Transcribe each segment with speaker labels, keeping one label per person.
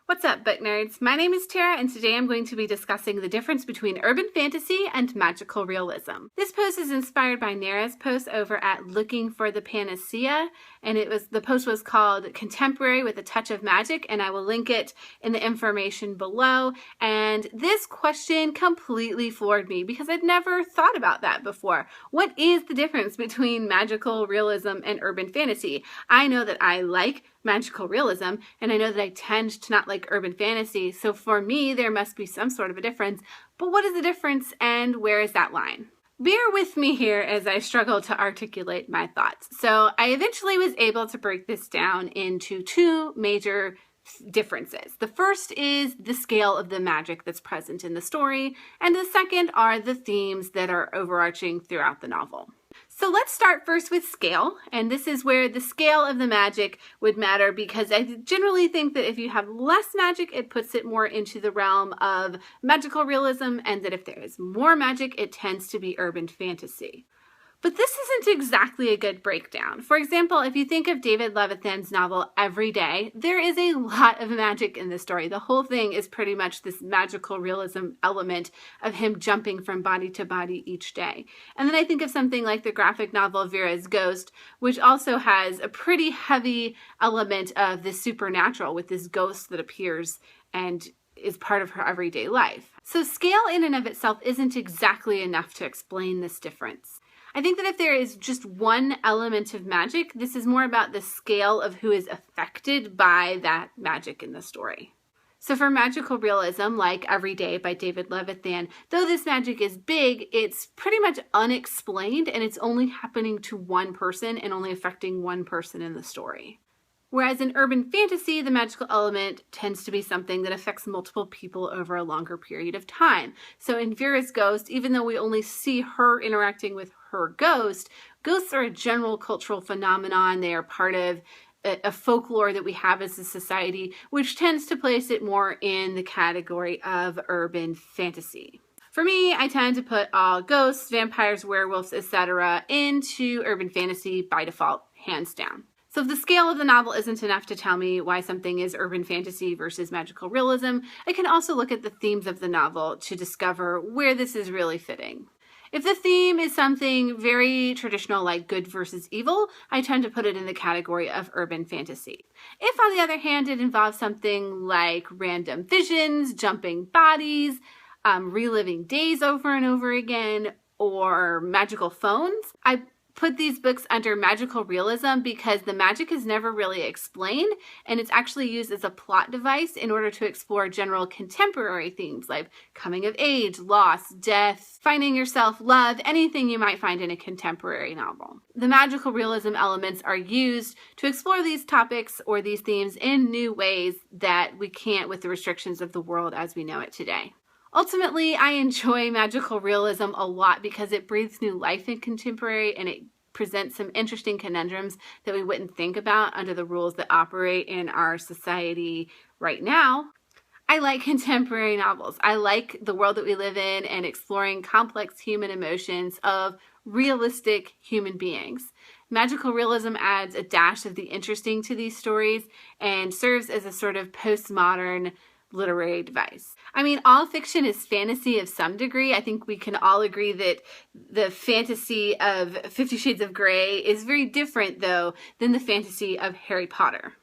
Speaker 1: What's up, book nerds? My name is Tara, and today I'm going to be discussing the difference between urban fantasy and magical realism. This post is inspired by Nara's post over at Looking for the Panacea, and the post was called Contemporary with a Touch of Magic, and I will link it in the information below. And this question completely floored me because I'd never thought about that before. What is the difference between magical realism and urban fantasy? I know that I like magical realism, and I know that I tend to not like urban fantasy, so for me there must be some sort of a difference. But what is the difference, and where is that line? Bear with me here as I struggle to articulate my thoughts. So I eventually was able to break this down into two major differences. The first is the scale of the magic that's present in the story, and the second are the themes that are overarching throughout the novel. So let's start first with scale, and this is where the scale of the magic would matter, because I generally think that if you have less magic, it puts it more into the realm of magical realism, and that if there is more magic, it tends to be urban fantasy. But this isn't exactly a good breakdown. For example, if you think of David Levithan's novel Every Day, there is a lot of magic in this story. The whole thing is pretty much this magical realism element of him jumping from body to body each day. And then I think of something like the graphic novel Vera's Ghost, which also has a pretty heavy element of the supernatural with this ghost that appears and is part of her everyday life. So scale in and of itself isn't exactly enough to explain this difference. I think that if there is just one element of magic, this is more about the scale of who is affected by that magic in the story. So for magical realism, like Every Day by David Levithan, though this magic is big, it's pretty much unexplained, and it's only happening to one person and only affecting one person in the story. Whereas in urban fantasy, the magical element tends to be something that affects multiple people over a longer period of time. So in Vera's Ghost, even though we only see her interacting with her ghost, ghosts are a general cultural phenomenon. They are part of a folklore that we have as a society, which tends to place it more in the category of urban fantasy. For me, I tend to put all ghosts, vampires, werewolves, etc. into urban fantasy by default, hands down. So if the scale of the novel isn't enough to tell me why something is urban fantasy versus magical realism, I can also look at the themes of the novel to discover where this is really fitting. If the theme is something very traditional like good versus evil, I tend to put it in the category of urban fantasy. If, on the other hand, it involves something like random visions, jumping bodies, reliving days over and over again, or magical phones, I put these books under magical realism because the magic is never really explained, and it's actually used as a plot device in order to explore general contemporary themes like coming of age, loss, death, finding yourself, love, anything you might find in a contemporary novel. The magical realism elements are used to explore these topics or these themes in new ways that we can't with the restrictions of the world as we know it today. Ultimately, I enjoy magical realism a lot because it breathes new life in contemporary, and it presents some interesting conundrums that we wouldn't think about under the rules that operate in our society right now. I like contemporary novels. I like the world that we live in and exploring complex human emotions of realistic human beings. Magical realism adds a dash of the interesting to these stories and serves as a sort of postmodern literary device. I mean, all fiction is fantasy of some degree. I think we can all agree that the fantasy of 50 Shades of Grey is very different, though, than the fantasy of Harry Potter.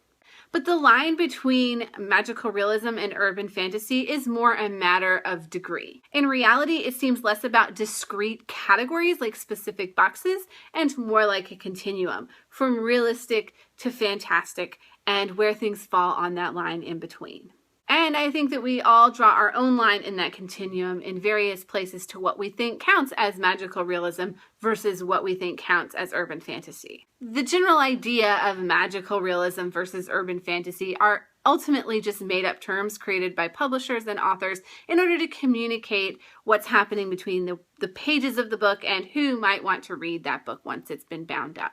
Speaker 1: But the line between magical realism and urban fantasy is more a matter of degree. In reality, it seems less about discrete categories like specific boxes and more like a continuum from realistic to fantastic and where things fall on that line in between. And I think that we all draw our own line in that continuum in various places to what we think counts as magical realism versus what we think counts as urban fantasy. The general idea of magical realism versus urban fantasy are ultimately just made-up terms created by publishers and authors in order to communicate what's happening between the pages of the book and who might want to read that book once it's been bound up.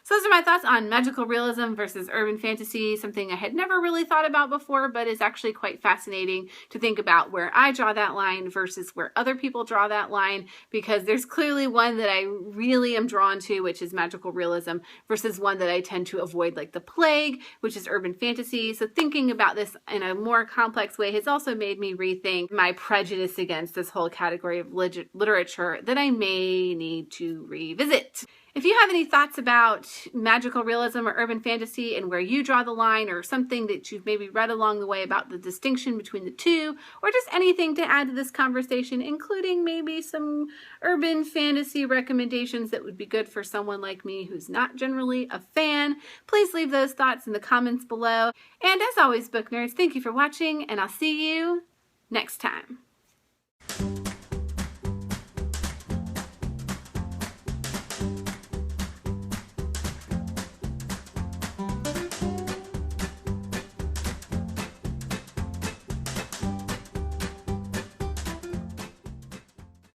Speaker 1: So those are my thoughts on magical realism versus urban fantasy, something I had never really thought about before, but is actually quite fascinating to think about where I draw that line versus where other people draw that line, because there's clearly one that I really am drawn to, which is magical realism, versus one that I tend to avoid, like the plague, which is urban fantasy. So thinking about this in a more complex way has also made me rethink my prejudice against this whole category of literature that I may need to revisit. If you have any thoughts about magical realism or urban fantasy and where you draw the line, or something that you've maybe read along the way about the distinction between the two, or just anything to add to this conversation, including maybe some urban fantasy recommendations that would be good for someone like me who's not generally a fan, please leave those thoughts in the comments below. And as always, book nerds, thank you for watching, and I'll see you next time.